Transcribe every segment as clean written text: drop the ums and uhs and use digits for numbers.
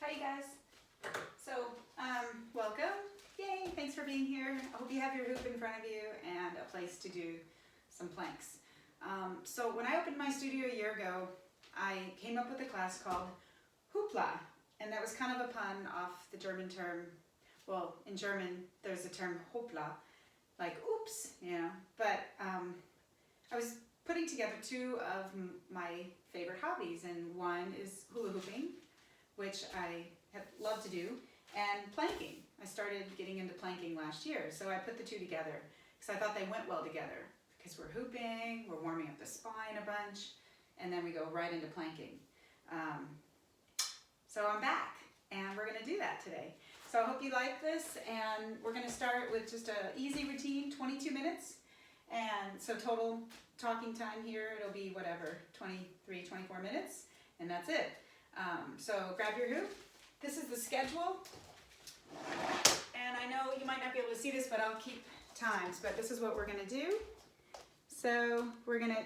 Hi you guys. So, welcome. Yay, thanks for being here. I hope you have your hoop in front of you and a place to do some planks. So when I opened my studio a year ago, I came up with a class called HOOPLA, and that was kind of a pun off the German term. Well, in German, there's a term HOOPLA, like oops, you know, but I was putting together two of my favorite hobbies, and one is hula hooping, which I have loved to do, and planking. I started getting into planking last year, so I put the two together because I thought they went well together because we're hooping, we're warming up the spine a bunch, and then we go right into planking. So I'm back, and we're going to do that today. So I hope you like this, and we're going to start with just an easy routine, 22 minutes, and so total talking time here, it'll be whatever, 23, 24 minutes, and that's it. So grab your hoop. This is the schedule, and I know you might not be able to see this, but I'll keep times, but this is what we're gonna do. So we're gonna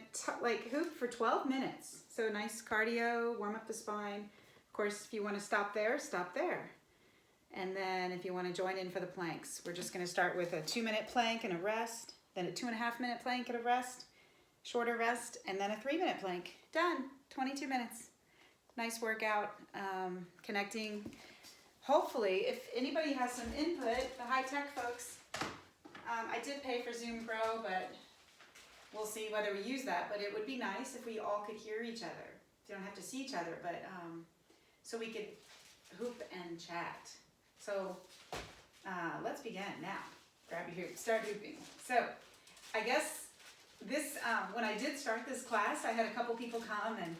hoop for 12 minutes. So nice cardio, warm up the spine. Of course, if you wanna stop there, stop there. And then if you wanna join in for the planks, we're just gonna start with a 2-minute plank and a rest, then a 2.5-minute plank and a rest, shorter rest, and then a 3-minute plank. Done, 22 minutes. Nice workout, connecting. Hopefully, if anybody has some input, the high-tech folks, I did pay for Zoom Pro, but we'll see whether we use that. But it would be nice if we all could hear each other. You don't have to see each other, but so we could hoop and chat. So let's begin now. Grab your hoop, start hooping. So I guess this, when I did start this class, I had a couple people come, and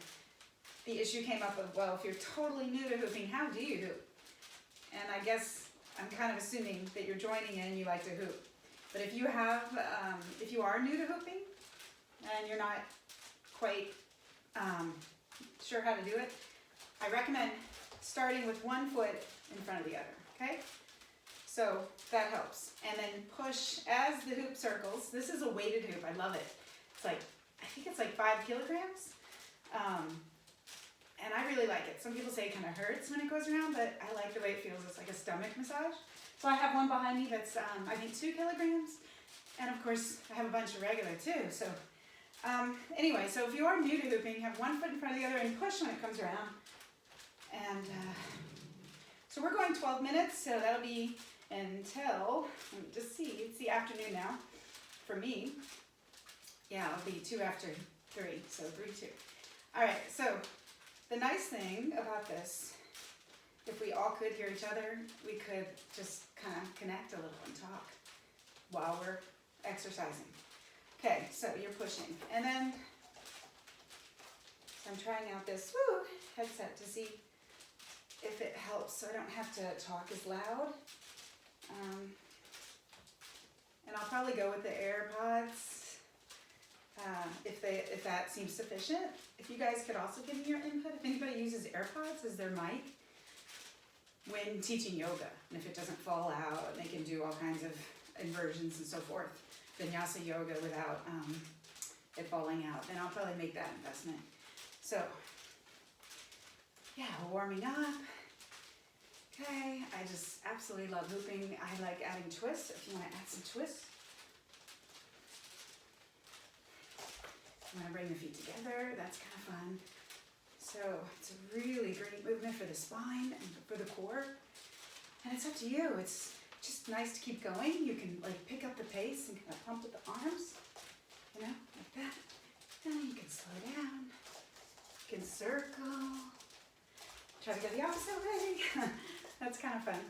the issue came up of, well, if you're totally new to hooping, how do you hoop? And I guess I'm kind of assuming that you're joining in, you like to hoop. But if you have, if you are new to hooping and you're not quite sure how to do it, I recommend starting with one foot in front of the other, okay? So that helps. And then push as the hoop circles. This is a weighted hoop, I love it. It's like, I think it's like 5 kilograms. And I really like it. Some people say it kind of hurts when it goes around, but I like the way it feels. It's like a stomach massage. So I have one behind me that's, I think 2 kilograms. And of course, I have a bunch of regular too. So anyway, so if you are new to hooping, have one foot in front of the other and push when it comes around. And so we're going 12 minutes, so that'll be until, let me just see, it's the afternoon now for me. Yeah, it'll be 2 after 3, so 3-2. All right, so the nice thing about this, if we all could hear each other, we could just kind of connect a little and talk while we're exercising. Okay, so you're pushing. And then I'm trying out this headset to see if it helps so I don't have to talk as loud. And I'll probably go with the AirPods. If that seems sufficient. If you guys could also give me your input, if anybody uses AirPods as their mic when teaching yoga, and if it doesn't fall out, they can do all kinds of inversions and so forth, vinyasa yoga without it falling out, then I'll probably make that investment. So, yeah, warming up. Okay, I just absolutely love hooping. I like adding twists, if you want to add some twists. I'm going to bring the feet together. That's kind of fun. So it's a really great movement for the spine and for the core. And it's up to you. It's just nice to keep going. You can like pick up the pace and kind of pump with the arms, you know, like that. Then you can slow down. You can circle. Try to go the opposite way. That's kind of fun.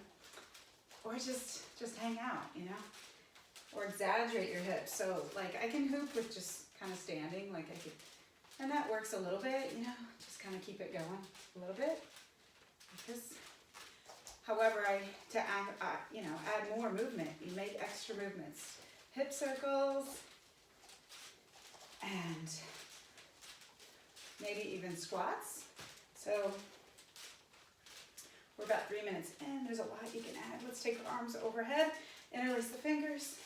Or just hang out, you know. Or exaggerate your hips. So like I can hoop with just kind of standing, like I could, and that works a little bit, you know, just kind of keep it going a little bit. Because, however, to add more movement, you make extra movements. Hip circles, and maybe even squats. So we're about 3 minutes in. There's a lot you can add. Let's take our arms overhead, interlace the fingers,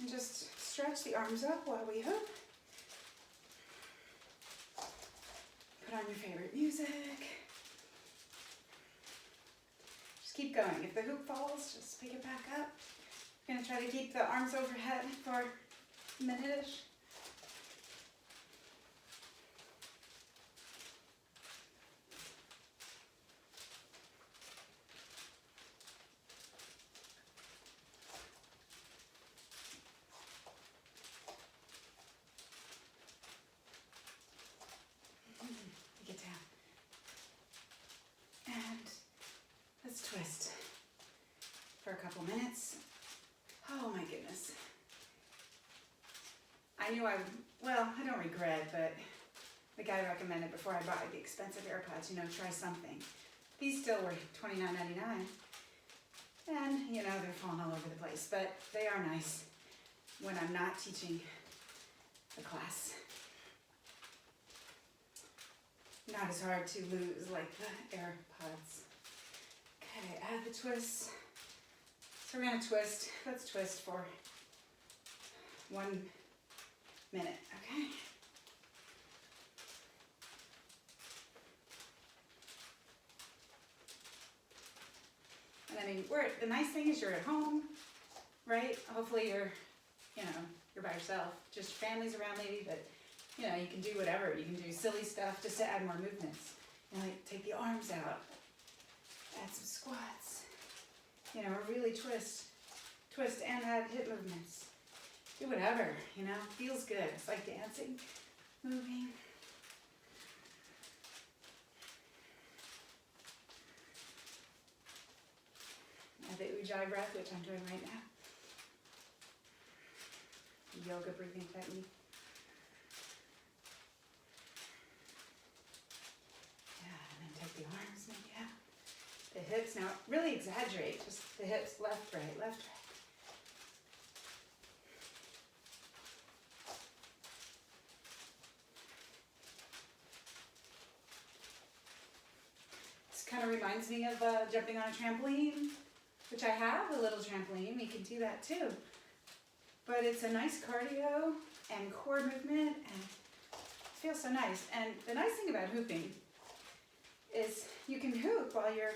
and just stretch the arms up while we hoop. Put on your favorite music. keep going. If the hoop falls, just pick it back up. We're gonna try to keep the arms overhead for a minute-ish. Get down. And let's twist for a couple minutes. Oh my goodness. I knew well, I don't regret, but the guy recommended before I bought the expensive AirPods, try something. These still were $29.99. And, they're falling all over the place, but they are nice when I'm not teaching the class. Not as hard to lose like the AirPods. Okay, add the twist. So we're gonna twist. Let's twist for 1 minute, okay? And I mean, the nice thing is you're at home, right? Hopefully you're by yourself, just families around maybe, but you can do whatever. You can do silly stuff just to add more movements. Like take the arms out, add some squats, really twist and add hip movements. Do whatever, feels good. It's like dancing, moving. Add the ujjayi breath, which I'm doing right now. Yoga breathing technique. Take the arms maybe out. The hips, now really exaggerate, just the hips, left, right, left, right. This kind of reminds me of jumping on a trampoline, which I have a little trampoline, we can do that too. But it's a nice cardio and core movement and it feels so nice. And the nice thing about hooping is you can hoop while you're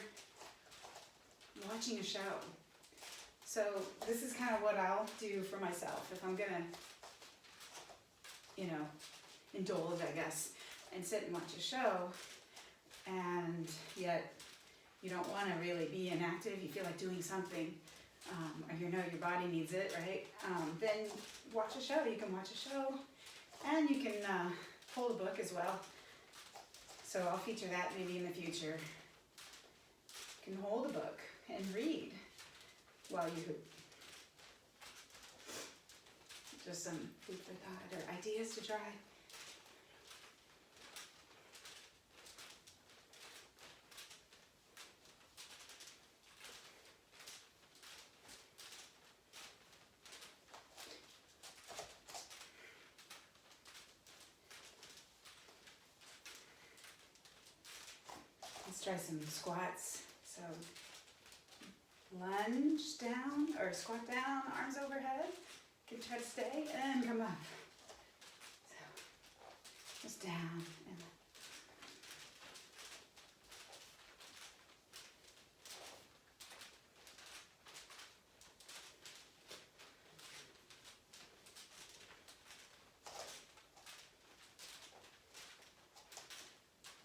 watching a show. So this is kind of what I'll do for myself if I'm gonna, indulge, I guess, and sit and watch a show, and yet you don't want to really be inactive, you feel like doing something, or your body needs it, right? Then watch a show. You can watch a show, and you can hold a book as well. So I'll feature that maybe in the future. You can hold a book and read while you hoop. Just some food for thought or ideas to try. Let's try some squats. So lunge down or squat down, arms overhead. You can try to stay and come up. So just down and up.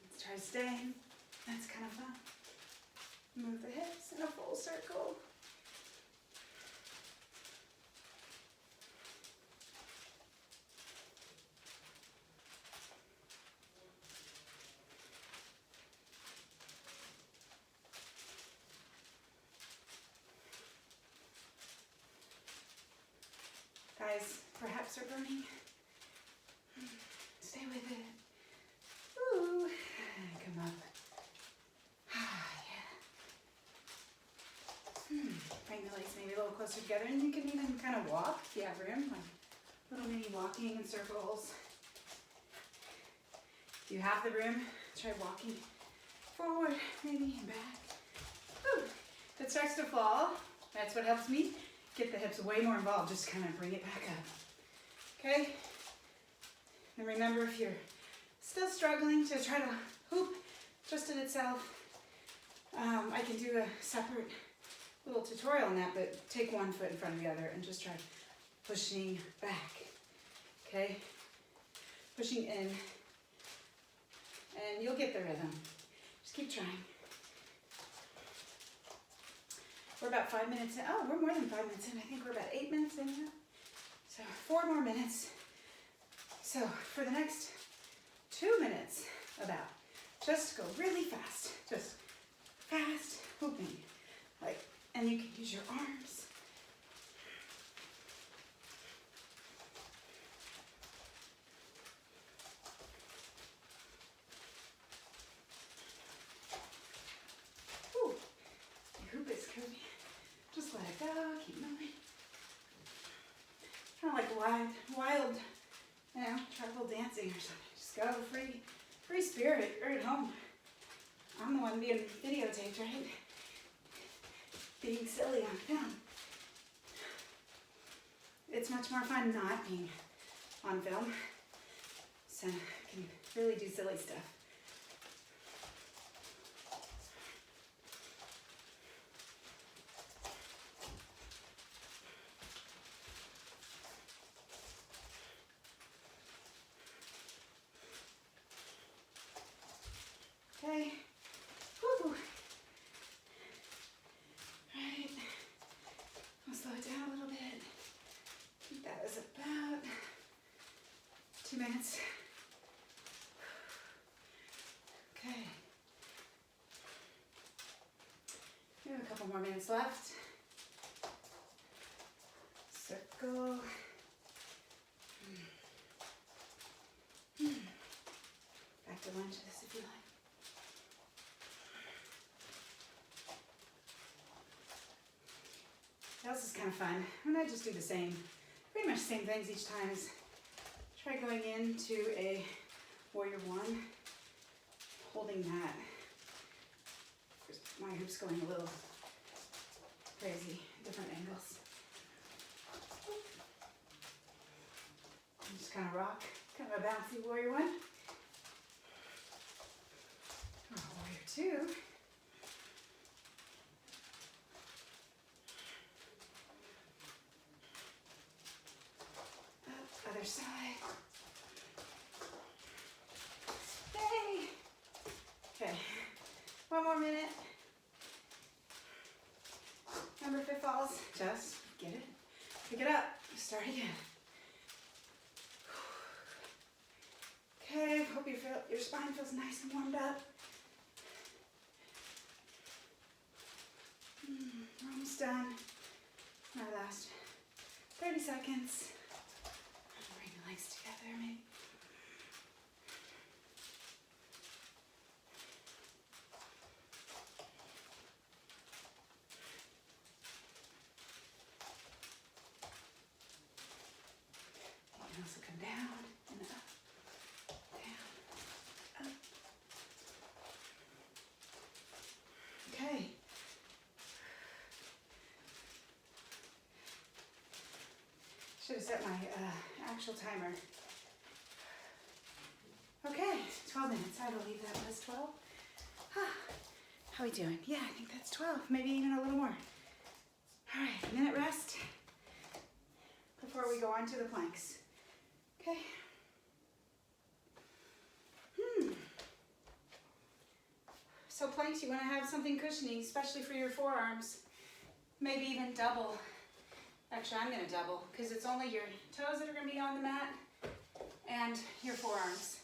Let's try staying. That's kind of fun. Move the hips in a full circle. Guys, perhaps are burning. Stay with it. Ooh, come up. Bring the legs maybe a little closer together, and you can even kind of walk if you have room, like little mini walking in circles. If you have the room, try walking forward, maybe, and back. Ooh. If it starts to fall, that's what helps me get the hips way more involved. Just kind of bring it back up. Okay? And remember, if you're still struggling to try to hoop just in itself, I can do a separate little tutorial on that, but take one foot in front of the other and just try pushing back, okay? Pushing in, and you'll get the rhythm. Just keep trying. We're about 5 minutes in. Oh, we're more than 5 minutes in. I think we're about 8 minutes in now. So 4 more minutes. So for the next 2 minutes, about, just go really fast. Just fast hooping. Like, and you can use your arms. Ooh, your hoop is curvy. Just let it go, keep moving. Kind of like wild, you know, tribal dancing or something. Just go, free spirit. You're at home. I'm the one being videotaped, right? Being silly on film. It's much more fun not being on film. So I can really do silly stuff. Okay. Woo. Right. I'll slow it down a little bit. I think that was about 2 minutes. Okay. We have a couple more minutes left. Circle. Back to lunges if you like. This is kind of fun. I'm gonna just do the same, pretty much same things each time. Try going into a warrior one, holding that. My hoop's going a little crazy, different angles. Just kind of rock, kind of a bouncy warrior one. Warrior two. Other side. Yay! Okay, 1 more minute. Remember, if it falls, just get it, pick it up, start again. Okay, hope your spine feels nice and warmed up. We're almost done. Our last 30 seconds. Bring the legs together, maybe. You can also come down and up, down, up. Okay. Should have set my actual timer. Okay, 12 minutes. I believe that was 12. How are we doing? Yeah, I think that's 12, maybe even a little more. All right, minute rest before we go on to the planks. Okay. So planks, you want to have something cushiony, especially for your forearms. Maybe even double. Actually, I'm going to double because it's only your toes that are going to be on the mat and your forearms.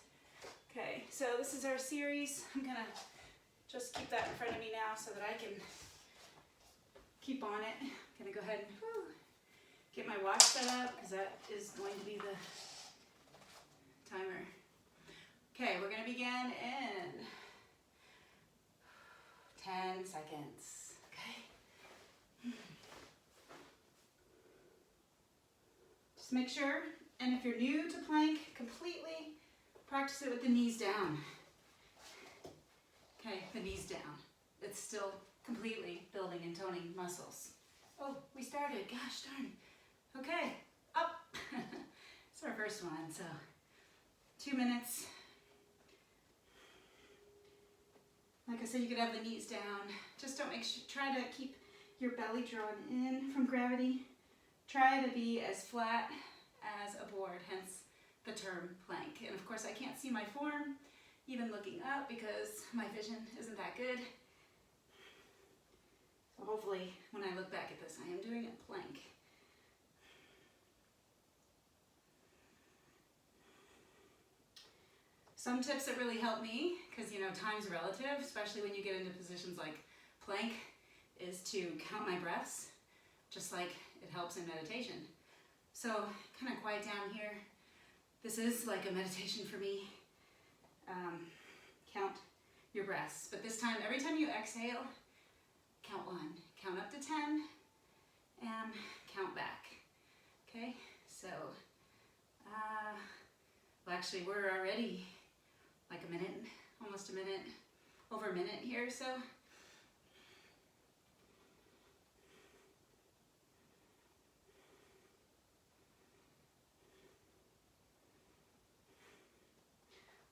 Okay, so this is our series. I'm going to just keep that in front of me now so that I can keep on it. I'm going to go ahead and get my watch set up because that is going to be the timer. Okay, we're going to begin in 10 seconds. Okay. Just make sure, and if you're new to plank, completely practice it with the knees down. Okay, the knees down. It's still completely building and toning muscles. Oh, we started, gosh darn. Okay, up. It's our first one, so 2 minutes. Like I said, you could have the knees down. Just don't try to keep your belly drawn in from gravity. Try to be as flat as a board, hence the term plank. And of course I can't see my form even looking up because my vision isn't that good. So hopefully when I look back at this, I am doing a plank. Some tips that really help me, because you know time's relative, especially when you get into positions like plank, is to count my breaths, just like it helps in meditation. So kind of quiet down here. This is like a meditation for me. Count your breaths, but this time, every time you exhale, count 1, count up to 10, and count back. Okay, so, well actually we're already like a minute, almost a minute, over a minute here, so.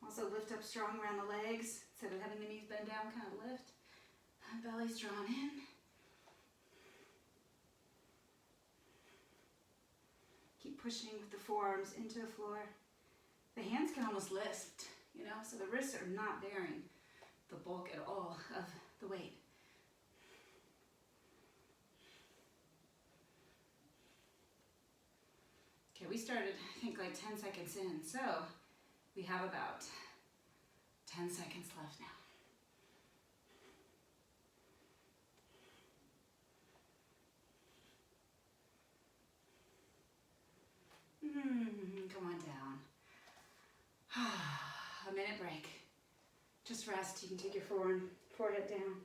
Also lift up strong around the legs. Instead of having the knees bend down, kind of lift. Belly's drawn in. Keep pushing with the forearms into the floor. The hands can almost lift, you know, so the wrists are not bearing the bulk at all of the weight. Okay, we started, I think, like 10 seconds in, so we have about 10 seconds left now. Come on down. A minute break. Just rest. You can take your forehead down.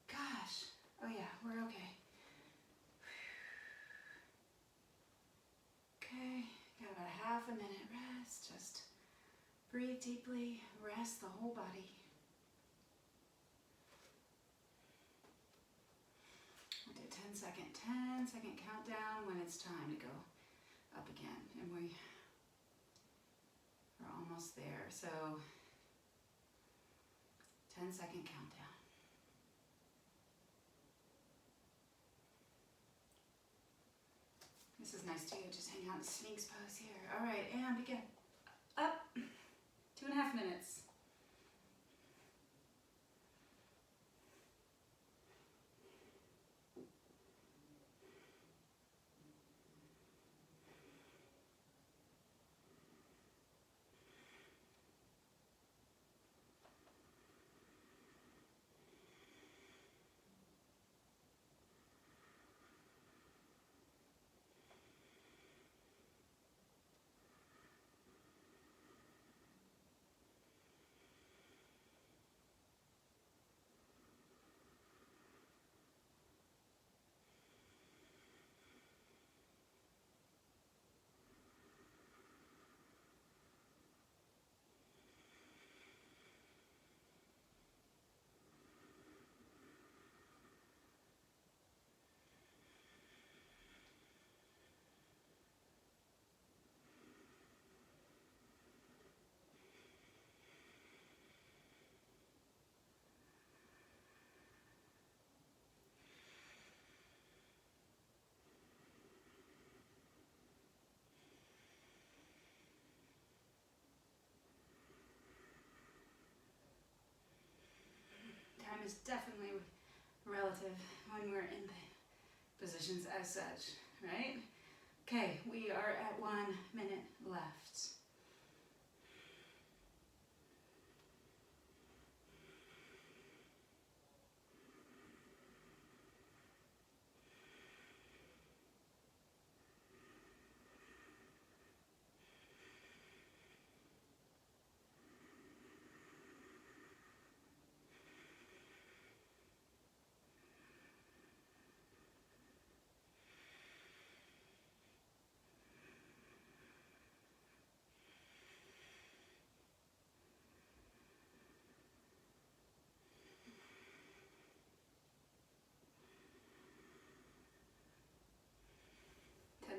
Gosh. Oh yeah, we're okay. Okay, got about a half a minute rest. Just breathe deeply, rest the whole body. We'll do 10 second countdown when it's time to go up again. And we are almost there. So 10-second countdown. This is nice too, just hang out in Sphinx pose here. All right, and begin. Up, 2.5 minutes. Time is definitely relative when we're in the positions as such, right? Okay, we are at 1 minute left.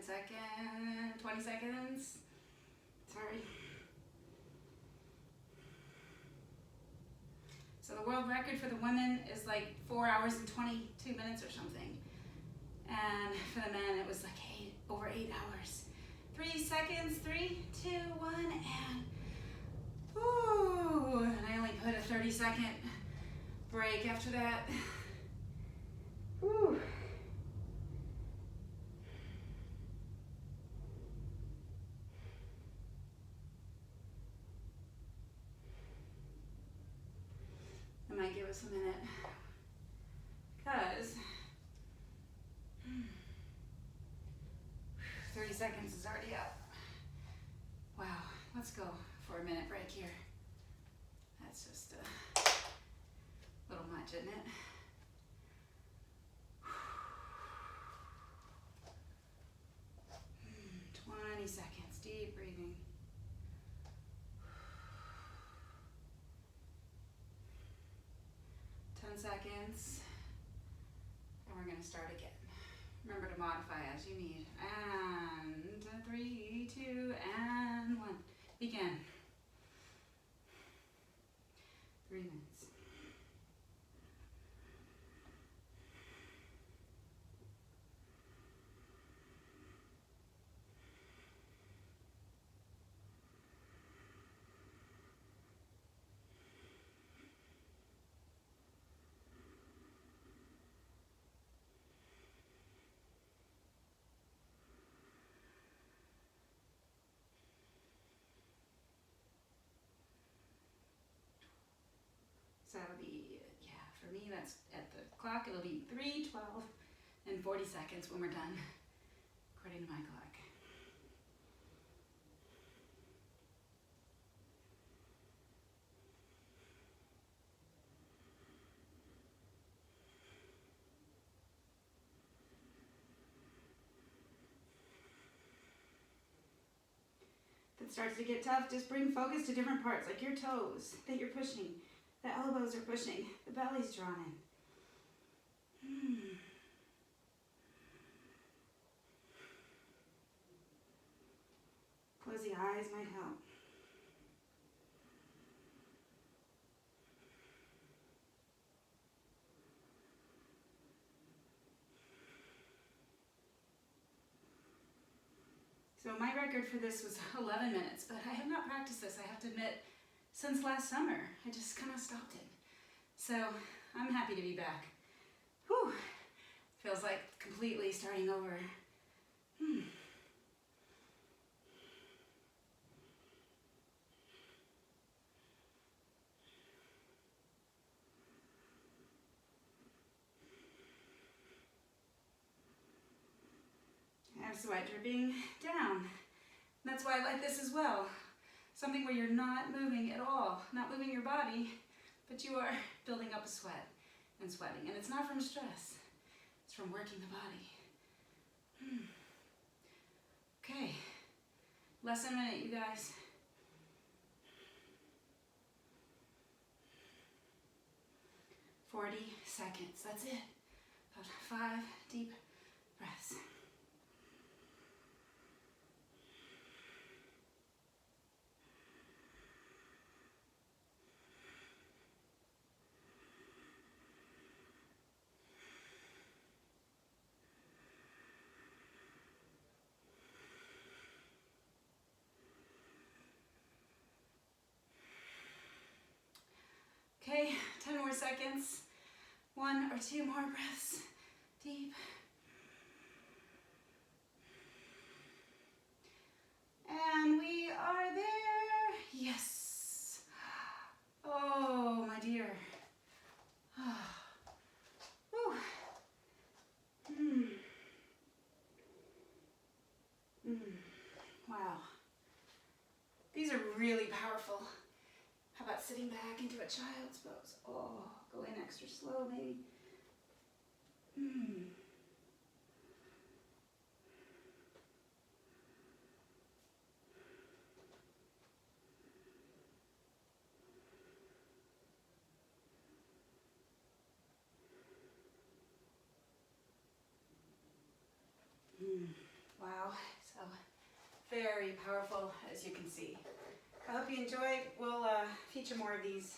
seconds, 20 seconds. Sorry. So the world record for the women is like 4 hours and 22 minutes or something. And for the men, it was like over 8 hours. 3 seconds, 3, 2, 1, and whoo! And I only put a 30-second break after that. Whew. I might give us a minute because 30 seconds is already up. Wow, let's go for a minute break here. That's just a little much, isn't it? 20 seconds, deep breathing. Seconds, and we're going to start again. Remember to modify as you need. And 3, 2, and 1. Begin. 3 minutes. So that'll be, for me, that's at the clock, it'll be 3, 12, and 40 seconds when we're done, according to my clock. If it starts to get tough, just bring focus to different parts, like your toes that you're pushing. The elbows are pushing, the belly's drawn in. Close the eyes might help. So my record for this was 11 minutes, but I have not practiced this, I have to admit, since last summer. I just kind of stopped it. So I'm happy to be back. Whew. Feels like completely starting over. I have sweat dripping down. That's why I like this as well. Something where you're not moving at all, not moving your body, but you are building up a sweat and sweating. And it's not from stress, it's from working the body. Okay, less than a minute, you guys. "40 seconds, that's it. About 5 deep breaths. Okay, 10 more seconds. 1 or 2 more breaths. Deep. And we are there. Yes. Oh, my dear. Whew. Wow. These are really powerful. How about sitting back into a child's pose? Oh, go in extra slow, maybe. Wow, so very powerful, as you can see. I hope you enjoy. We'll feature more of these